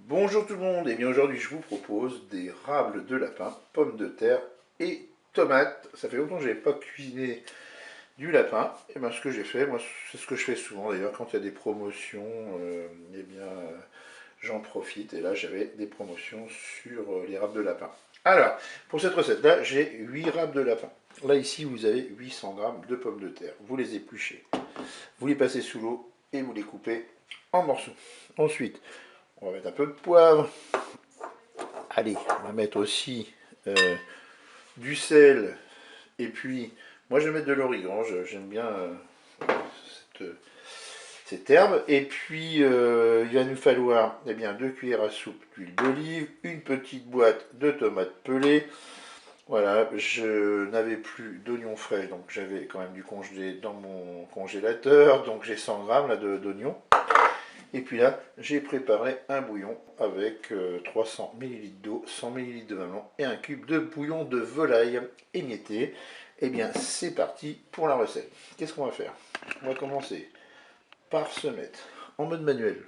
Bonjour tout le monde, et bien aujourd'hui je vous propose des rables de lapin, pommes de terre et tomates. Ça fait longtemps que je n'avais pas cuisiné du lapin, et bien ce que j'ai fait, moi c'est ce que je fais souvent d'ailleurs quand il y a des promotions, et bien j'en profite, et là j'avais des promotions sur les rables de lapin. Alors, pour cette recette là, j'ai 8 rables de lapin. Là ici vous avez 800 grammes de pommes de terre, vous les épluchez, vous les passez sous l'eau et vous les coupez en morceaux. Ensuite, on va mettre un peu de poivre. Allez, on va mettre aussi du sel. Et puis, moi je vais mettre de l'origan. J'aime bien cette herbe. Et puis, il va nous falloir eh bien, 2 cuillères à soupe d'huile d'olive, une petite boîte de tomates pelées. Voilà, je n'avais plus d'oignons frais, donc j'avais quand même du congelé dans mon congélateur. Donc j'ai 100 grammes d'oignons. Et puis là, j'ai préparé un bouillon avec 300 ml d'eau, 100 ml de vin blanc et un cube de bouillon de volaille émietté. Et bien, c'est parti pour la recette. Qu'est-ce qu'on va faire? On va commencer par se mettre en mode manuel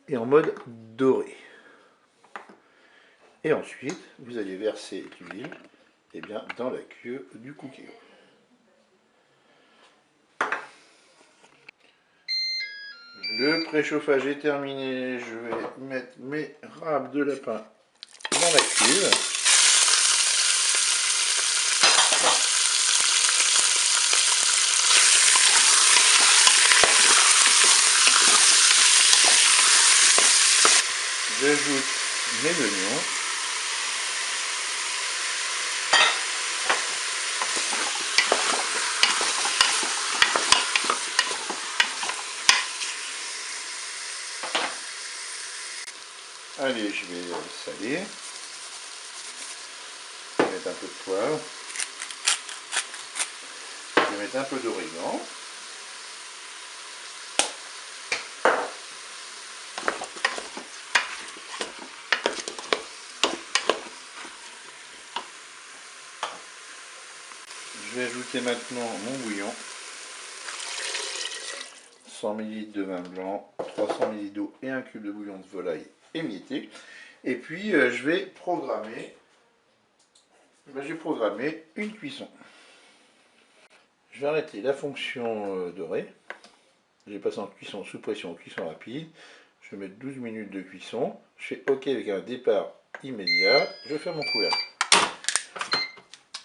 et en mode doré. Et ensuite, vous allez verser l'huile dans la queue du cookie. Le préchauffage est terminé, je vais mettre mes rables de lapin dans la cuve. J'ajoute mes oignons. Allez, je vais saler. Je vais mettre un peu de poivre. Je vais mettre un peu d'origan. Je vais ajouter maintenant mon bouillon. 100 ml de vin blanc, 300 ml d'eau et un cube de bouillon de volaille émietté. Et puis je vais programmer une cuisson. Je vais arrêter la fonction dorée. Je vais passer en cuisson sous pression, cuisson rapide. Je vais mettre 12 minutes de cuisson. Je fais OK avec un départ immédiat. Je ferme mon couvercle.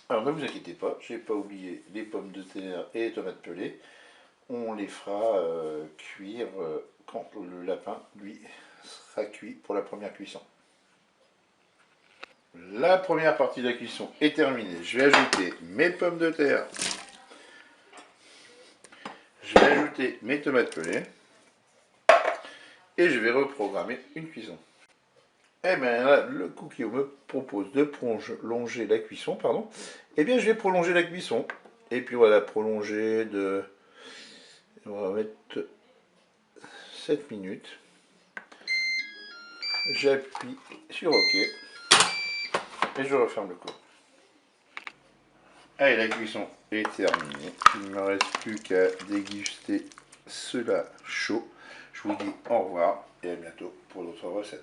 Alors ne vous inquiétez pas, je n'ai pas oublié les pommes de terre et les tomates pelées. On les fera cuire quand le lapin, lui, sera cuit pour la première cuisson. La première partie de la cuisson est terminée. Je vais ajouter mes pommes de terre. Je vais ajouter mes tomates pelées. Et je vais reprogrammer une cuisson. Eh bien là, le Cookio me propose de prolonger la cuisson, pardon. Eh bien je vais prolonger la cuisson. Et puis voilà, prolonger de... On va mettre 7 minutes. J'appuie sur OK. Et je referme le cours. Allez, la cuisson est terminée. Il ne me reste plus qu'à déguster cela chaud. Je vous dis au revoir et à bientôt pour d'autres recettes.